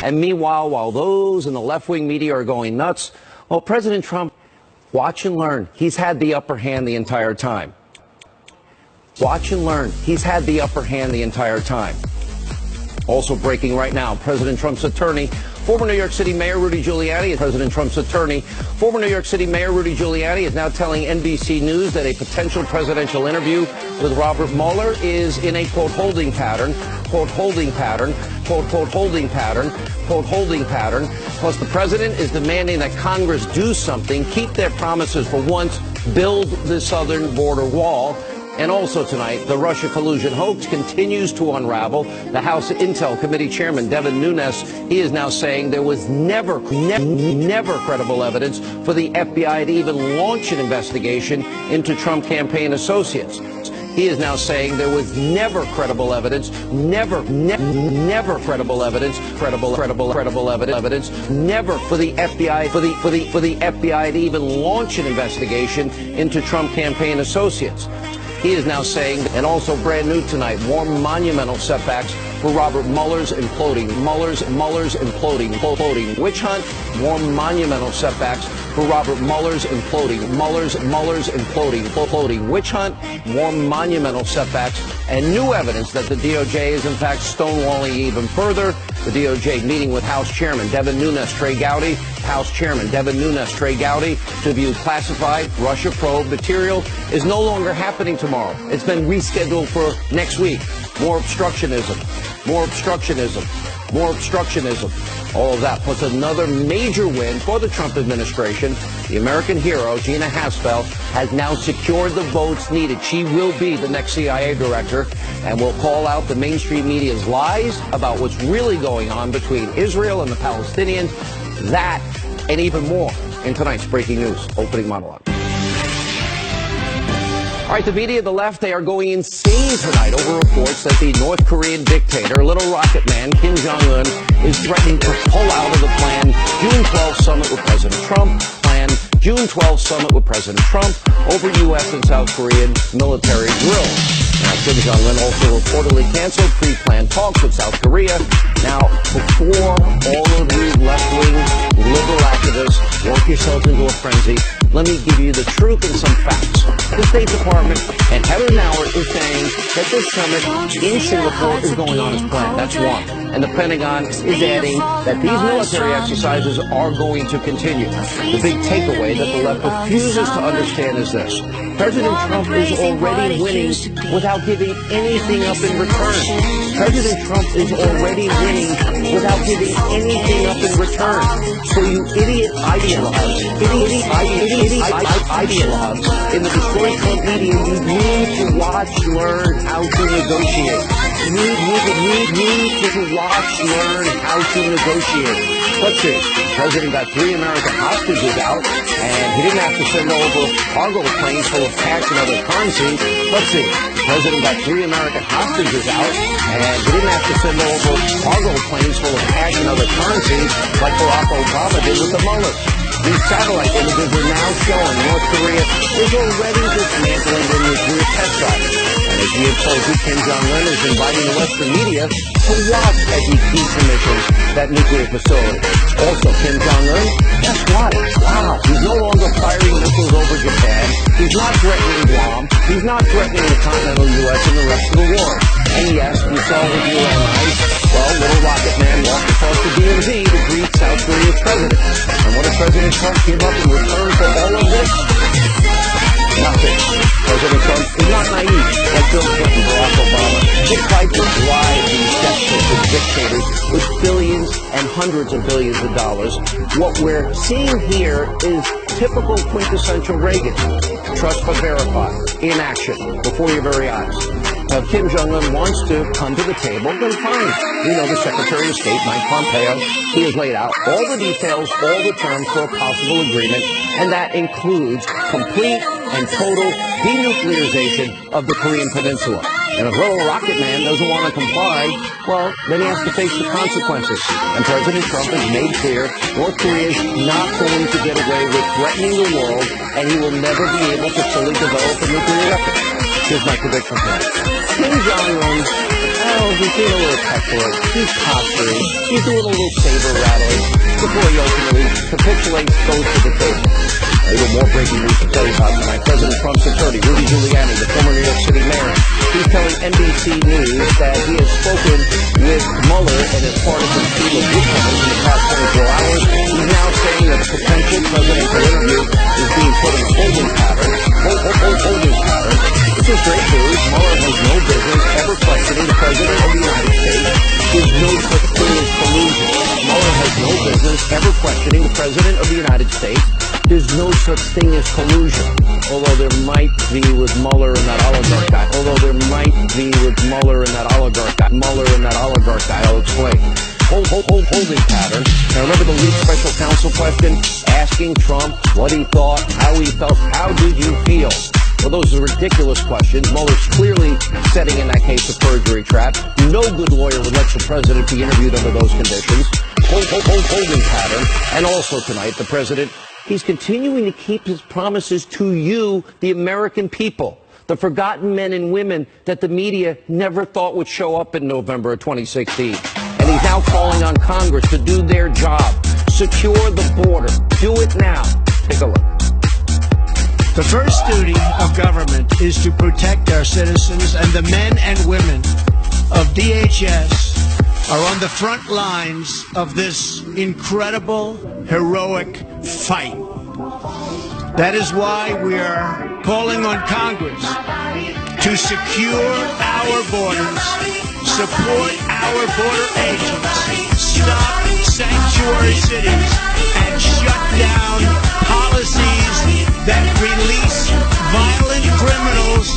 And meanwhile, while those in the left-wing media are going nuts, well, President Trump, watch and learn. He's had the upper hand the entire time. Watch and learn. He's had the upper hand the entire time. Also breaking right now, President Trump's attorney, former New York City Mayor Rudy Giuliani, President Trump's attorney, former New York City Mayor Rudy Giuliani is now telling NBC News that a potential presidential interview with Robert Mueller is in a, quote, holding pattern, quote, holding pattern, quote, quote, holding pattern, quote, holding pattern. Plus, the president is demanding that Congress do something, keep their promises for once, build the southern border wall. And also tonight, the Russia collusion hoax continues to unravel. The House Intel Committee Chairman, Devin Nunes, he is now saying there was never credible evidence for the FBI to even launch an investigation into Trump campaign associates. He is now saying there was never credible evidence, never credible evidence, credible evidence, never for the FBI, for the FBI to even launch an investigation into Trump campaign associates. He is now saying, and also brand new tonight, more monumental setbacks for Robert Mueller's imploding, Mueller's imploding witch hunt, more monumental setbacks for Robert Mueller's imploding, Mueller's imploding witch hunt, more monumental setbacks, and new evidence that the DOJ is in fact stonewalling even further. The DOJ meeting with House Chairman Devin Nunes, Trey Gowdy, House Chairman Devin Nunes, Trey Gowdy, to view classified Russia probe material is no longer happening tomorrow. It's been rescheduled for next week. More obstructionism, more obstructionism, more obstructionism. All of that plus another major win for the Trump administration. The American hero, Gina Haspel, has now secured the votes needed. She will be the next CIA director and will call out the mainstream media's lies about what's really going on between Israel and the Palestinians. That and even more in tonight's breaking news opening monologue. All right, the media, the left, they are going insane tonight over reports that the North Korean dictator, Little Rocket Man, Kim Jong-un, is threatening to pull out of the planned June 12th summit with President Trump. June 12th summit with President Trump over U.S. and South Korean military drills. Now, Kim Jong-un also reportedly canceled pre-planned talks with South Korea. Now, before all of you left-wing liberal activists work yourselves into a frenzy, let me give you the truth and some facts. The State Department and Heather Nauert is saying that this summit in Singapore is going on as planned. That's one. And the Pentagon is adding that these military exercises are going to continue. The big takeaway that the left refuses to understand is this. President Trump is already winning without giving anything up in return. President Trump is already winning without giving anything up in return. So you idiot ideologues in the Destroy Trump media, you need to watch, learn how to negotiate. You need to watch, learn how to negotiate. Let's see. The president got 3 American hostages out, and he didn't have to send over cargo planes full of cash and other currency. Let's see. The president got 3 American hostages out, and he didn't have to send over cargo planes full of cash and other currency like Barack Obama did with the Mullahs. These satellite images are now showing North Korea is already dismantling their nuclear test sites. And as we have told you, Kim Jong-un is inviting the Western media to watch as he decommissions that nuclear facility. Also, Kim Jong-un, guess what? Wow, he's no longer firing missiles over Japan. He's not threatening Guam. He's not threatening the continental U.S. and the rest of the world. And yes, we saw with UNI, well, Little Rocket Man walked across the DMZ to greet South Korea's president. And what did President Trump give up in return for all of this? Nothing. President Trump is not naive like Bill Clinton, Barack Obama. They tried to bribe these desperate dictators with billions and hundreds of billions of dollars. What we're seeing here is typical quintessential Reagan. Trust but verify. In action. Before your very eyes. Now, if Kim Jong-un wants to come to the table, then fine. We know the Secretary of State, Mike Pompeo, he has laid out all the details, all the terms for a possible agreement, and that includes complete and total denuclearization of the Korean Peninsula. And if Little Rocket Man doesn't want to comply, well, then he has to face the consequences. And President Trump has made clear North Korea is not going to get away with threatening the world, and he will never be able to fully develop a nuclear weapon. Here's my prediction tonight. Kim Jong-un, oh, he's doing a little petulant. He's posturing. He's doing a little saber rattling before he ultimately capitulates, goes to the table. Even more breaking news to tell you about tonight. President Trump's attorney, Rudy Giuliani, the former New York City mayor, he's telling NBC News that he has spoken with Mueller and his partisan team of witnesses in the past 24 hours. He's now saying that a potential presidential interview is being put in a holding pattern. Holding pattern. This is great news. Mueller has no business ever questioning the president of the United States. There's no such thing as collusion. Mueller has no business ever questioning the president of the United States. There's no such thing as collusion. Although there might be with Mueller and that oligarch guy. I'll explain. Holding pattern. Now remember the lead special counsel question? Asking Trump what he thought, how he felt. How did you feel? Well, those are ridiculous questions. Mueller's clearly setting in that case a perjury trap. No good lawyer would let the president be interviewed under those conditions. Holding pattern. And also tonight, the president, he's continuing to keep his promises to you, the American people, the forgotten men and women that the media never thought would show up in November of 2016. And he's now calling on Congress to do their job. Secure the border. Do it now. Take a look. The first duty of government is to protect our citizens, and the men and women of DHS are on the front lines of this incredible, heroic fight. That is why we are calling on Congress to secure our borders, support our border agents, stop sanctuary cities, and shut down policies that release violent criminals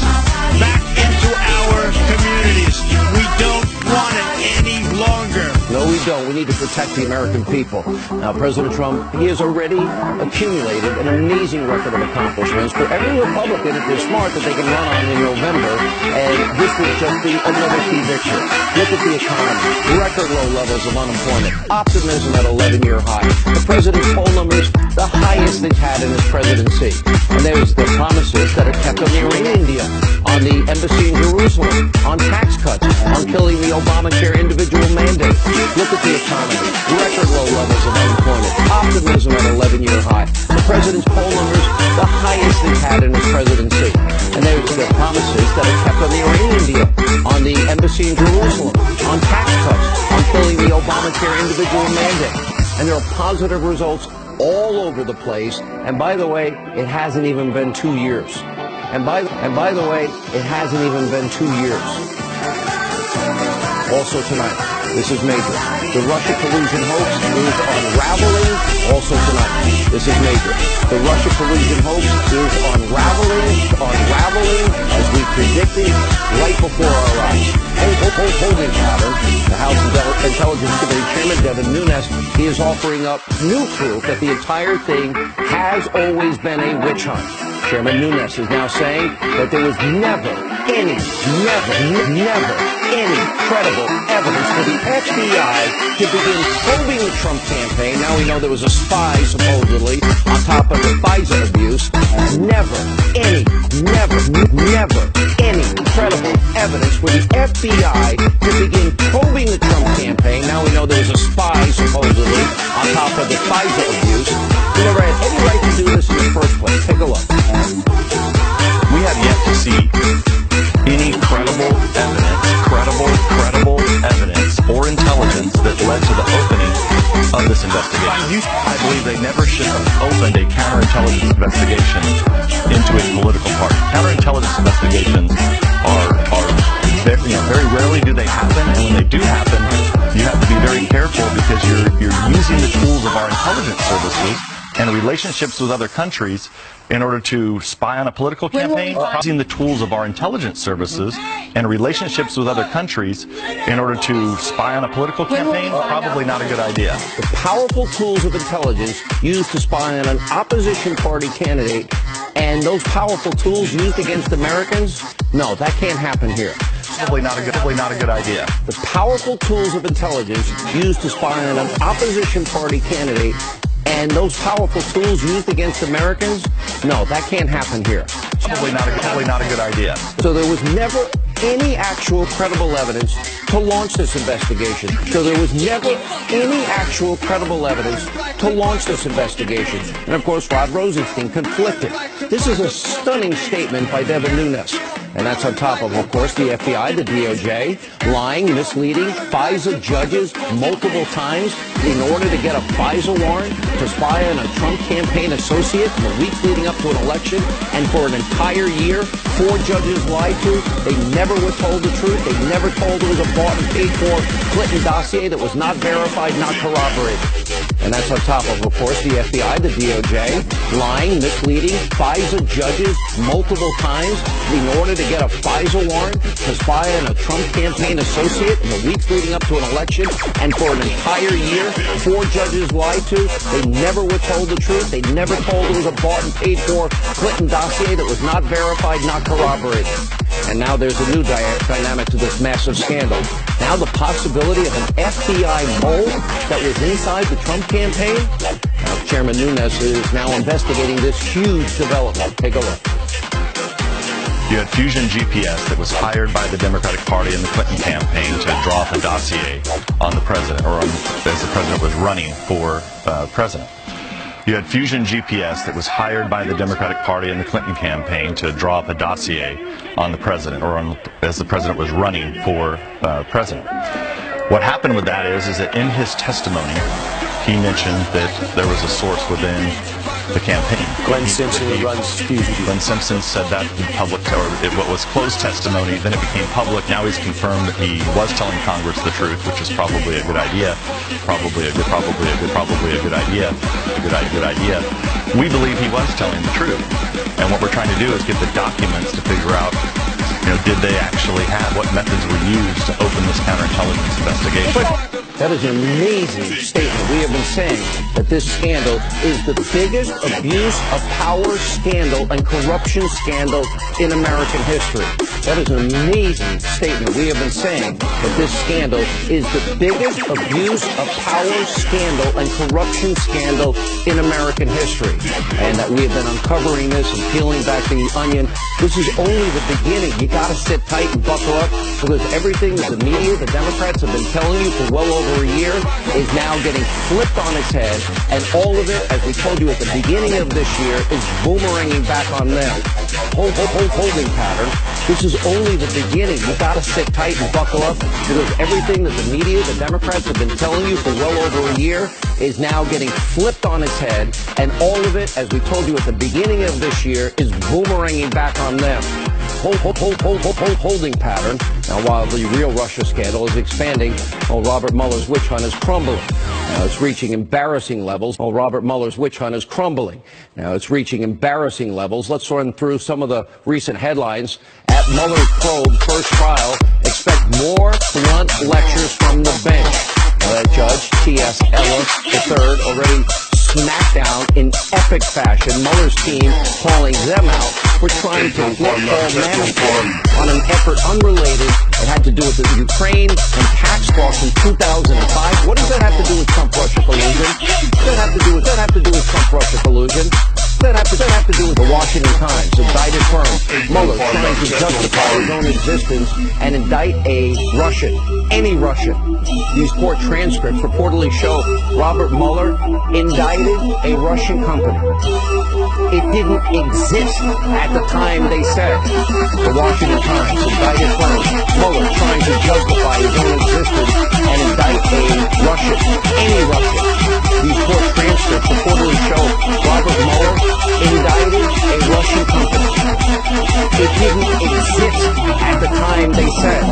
back into our communities. We don't want it any longer. No, we don't. We need to protect the American people. Now, President Trump, he has already accumulated an amazing record of accomplishments for every Republican, if they're smart, that they can run on in November. And this was just another key victory. Look at the economy. Record low levels of unemployment. Optimism at 11-year high. The president's poll numbers, the highest they've had in his presidency. And there's the promises that are kept on the Iranian deal, on the embassy in Jerusalem, on tax cuts, on killing the Obamacare individual mandate. Look at the economy. Record low levels of unemployment. Optimism at 11-year high. The president's poll numbers, the highest they've had in his presidency. And there's the promises that are kept on the Iranian deal, on the embassy in Jerusalem, on tax cuts, on killing the Obamacare individual mandate. And there are positive results all over the place. And by the way, it hasn't even been 2 years. And by the way, it hasn't even been 2 years. Also tonight, this is major. The Russia collusion hoax is unraveling. Also tonight, this is major. The Russia collusion hoax is unraveling as we predicted right before our eyes. Holding pattern. The House Intelligence Committee Chairman Devin Nunes, he is offering up new proof that the entire thing has always been a witch hunt. Chairman Nunes is now saying that there was never any credible evidence for the FBI to begin probing the Trump campaign. Now we know there was a spy, supposedly, on top of the FISA abuse. Never any credible evidence for the FBI to begin probing the Trump campaign. Now we know there was a spy, supposedly, on top of the FISA abuse. We never had any right to do this in the first place. Take a look. We have yet to see any credible evidence or intelligence that led to the opening of this investigation. I believe they never should have opened a counterintelligence investigation into a political party. Counterintelligence investigations are very rarely do they happen, and when they do happen, you have to be very careful because you're using the tools of our intelligence services and relationships with other countries in order to spy on a political campaign. Using the tools of our intelligence services and relationships with other countries in order to spy on a political campaign, probably not a good idea. The powerful tools of intelligence used to spy on an opposition party candidate, and those powerful tools used against Americans? No, that can't happen here. Probably not a good idea. The powerful tools of intelligence used to spy on an opposition party candidate, and those powerful tools used against Americans? No, that can't happen here. Probably not a good idea. So there was never any actual credible evidence to launch this investigation. So there was never any actual credible evidence to launch this investigation. And of course, Rod Rosenstein conflicted. This is a stunning statement by Devin Nunes. And that's on top of course, the FBI, the DOJ, lying, misleading FISA judges multiple times in order to get a FISA warrant to spy on a Trump campaign associate in the weeks leading up to an election. And for an entire year, 4 judges lied to. They never were told the truth. They never told it was a bought and paid for Clinton dossier that was not verified, not corroborated. And that's on top of course, the FBI, the DOJ, lying, misleading FISA judges multiple times in order to get a FISA warrant to spy on a Trump campaign associate in the weeks leading up to an election. And for an entire year, 4 judges lied to. They never were told the truth. They never told it was a bought and paid for Clinton dossier that was not verified, not corroborated. And now there's a new dynamic to this massive scandal. Now the possibility of an FBI mole that was inside the Trump campaign. Now Chairman Nunes is now investigating this huge development. Take a look. You had Fusion GPS that was hired by the Democratic Party and the Clinton campaign to draw up a dossier on the president, or as the president was running for president. You had Fusion GPS that was hired by the Democratic Party and the Clinton campaign to draw up a dossier on the president, or as the president was running for president. What happened with that is that in his testimony, he mentioned that there was a source within the campaign. Glenn Simpson runs Fusion. Glenn Simpson said that in public, or what was closed testimony, then it became public. Now he's confirmed that he was telling Congress the truth, which is probably a good idea. Probably a good idea. We believe he was telling the truth. And what we're trying to do is get the documents to figure out, did they actually have, what methods were used to open this counterintelligence investigation. That is an amazing statement. We have been saying that this scandal is the biggest abuse of power scandal and corruption scandal in American history. That is an amazing statement. We have been saying that this scandal is the biggest abuse of power scandal and corruption scandal in American history. And that we have been uncovering this and peeling back the onion. This is only the beginning. You got to sit tight and buckle up, because everything that the media, the Democrats have been telling you for well over a year is now getting flipped on its head, and all of it, as we told you at the beginning of this year, is boomeranging back on them. Holding pattern. This is only the beginning. You got to sit tight and buckle up, because everything that the media, the Democrats have been telling you for well over a year is now getting flipped on its head, and all of it, as we told you at the beginning of this year, is boomeranging back on them. Holding pattern. Now, while the real Russia scandal is expanding, Robert Mueller's witch hunt is crumbling. Now, it's reaching embarrassing levels. Robert Mueller's witch hunt is crumbling. Now, it's reaching embarrassing levels. Let's run through some of the recent headlines. At Mueller's probe first trial, expect more blunt lectures from the bench. Now, that Judge T.S. Ellis III already smacked down in epic fashion. Mueller's team calling them out for trying to flip Paul Manwell on an effort unrelated. It had to do with the Ukraine and tax costs in 2005. What does that have to do with Trump-Russia collusion? That have to do with Trump-Russia collusion. That have to do with the Washington Times, indicted firm. Mueller trying to justify his own existence and indict a Russian, any Russian. These court transcripts reportedly show Robert Mueller indicted a Russian company. It didn't exist at the time they said. The Washington Times, indicted firm. Mueller trying to justify his own existence and indict a Russian, any Russian. These court transcripts reportedly show Robert Mueller indicted a Russian company. It didn't exist at the time they said.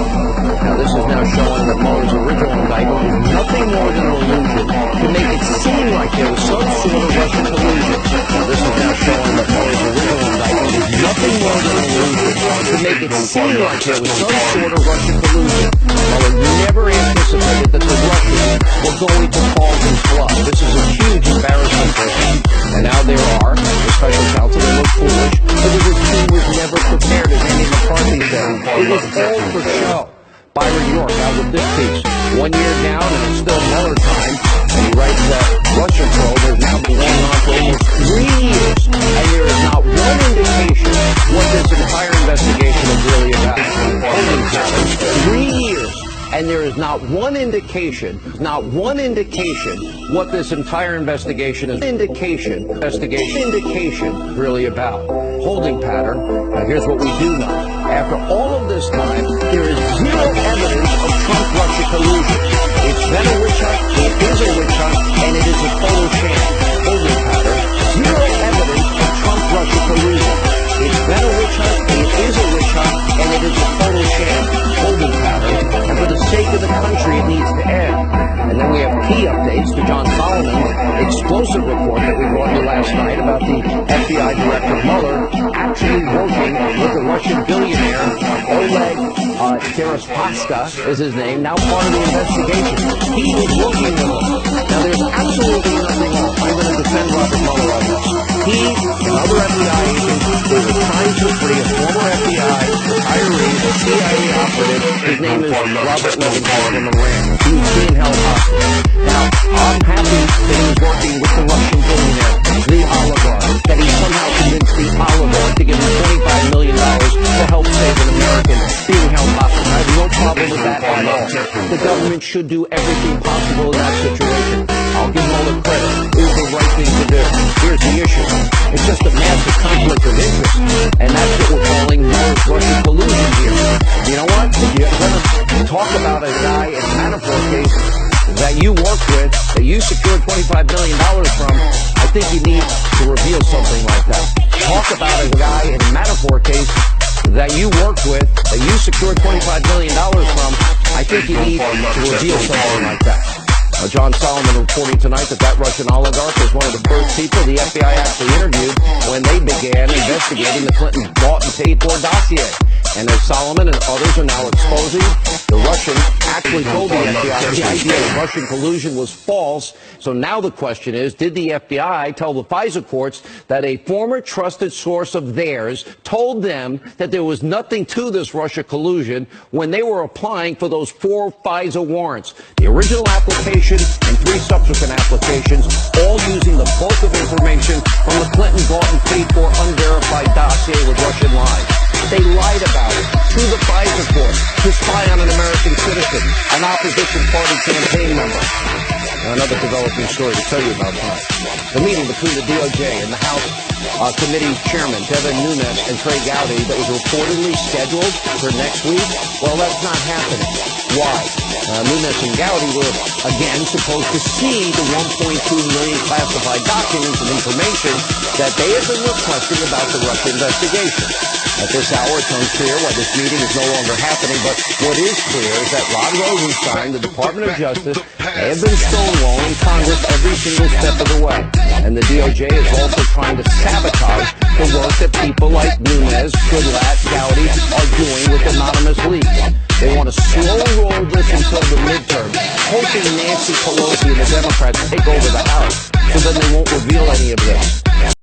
Now, this is now showing that Mueller's original indictment is nothing more than an illusion to make it seem like there was some sort of Russian collusion. Now, this is now showing that Mueller's original indictment is nothing more than an illusion to make it seem like there was some sort of Russian collusion. Mueller never anticipated that the Russians were going to call his bluff. This is a huge embarrassment for him. And now there are the special counsel that look foolish, because his team was never prepared, as Andy McCarthy said. It was all for show. Byron York out with this piece. 1 year down, and it's still Mueller time. And he writes that Russian probe has now been going on for almost 3 years, and there is not one indication what this entire investigation is really about. Holding pattern. 3 years. And there is not one indication what this entire investigation is really about. Holding pattern. Now here's what we do know. After all of this time, there is zero evidence of Trump-Russia collusion. It's been a witch hunt, it is a witch hunt, and it is a total sham. Holding pattern. Zero evidence of Trump-Russia collusion. It's been a witch hunt, it is a witch hunt, and it is a total sham. Holding pattern. And for the sake of the country, it needs to end. And then we have key updates to John Solomon's explosive report that we brought you last night about the FBI Director Mueller actually working with the Russian billionaire Oleg Deripaska is his name, now part of the investigation. He was working with him. Now there's absolutely nothing wrong. I'm going to defend Robert Mueller on this. He and other FBI agents were trying to free a former FBI retiree, a CIA operative. His name is Robert Levinson in Iran. He was being held hostage. Now, I'm happy that he was working with the Russian billionaire, the oligarch, that he somehow convinced the oligarch to give him $25 million to help save an American being held hostage. I have no problem with that at all. The government should do everything possible in that situation. I'll give Mueller credit. It was the right thing to do. Here's the issue. It's just a massive conflict of interest. And that's what we're calling Mueller's Russian collusion here. You know what? If you're going to talk about a guy in a Manafort case that you worked with, that you secured $25 million from, I think you need to reveal something like that. Talk about a guy in a Manafort case that you worked with, that you secured $25 million from, I think you need to reveal something like that. John Solomon reporting tonight that Russian oligarch was one of the first people the FBI actually interviewed when they began investigating the Clinton bought and paid for dossier. And as Solomon and others are now exposing, the Russians actually told the FBI the idea of Russian collusion was false. So now the question is, did the FBI tell the FISA courts that a former trusted source of theirs told them that there was nothing to this Russia collusion when they were applying for those 4 FISA warrants? The original application and 3 subsequent applications, all using the bulk of information from the Clinton bought and paid for unverified dossier with Russian lies. They lied about it to the FISA court to spy on an American citizen, an opposition party campaign member. Now, another developing story to tell you about tonight. The meeting between the DOJ and the House Committee Chairman, Devin Nunes, and Trey Gowdy that was reportedly scheduled for next week, well, that's not happening. Why? Nunes and Gowdy were, again, supposed to see the 1.2 million classified documents and information that they had been requesting about the Russia investigation. At this hour, it's unclear why this meeting is no longer happening, but what is clear is that Rod Rosenstein, the Department of Justice, they have been stonewalling Congress every single step of the way. And the DOJ is also trying to sabotage the work that people like Nunes, Goodlatte, Gowdy are doing with anonymous leaks. They want to slow roll this until the midterm, hoping Nancy Pelosi and the Democrats take over the House, so then they won't reveal any of this.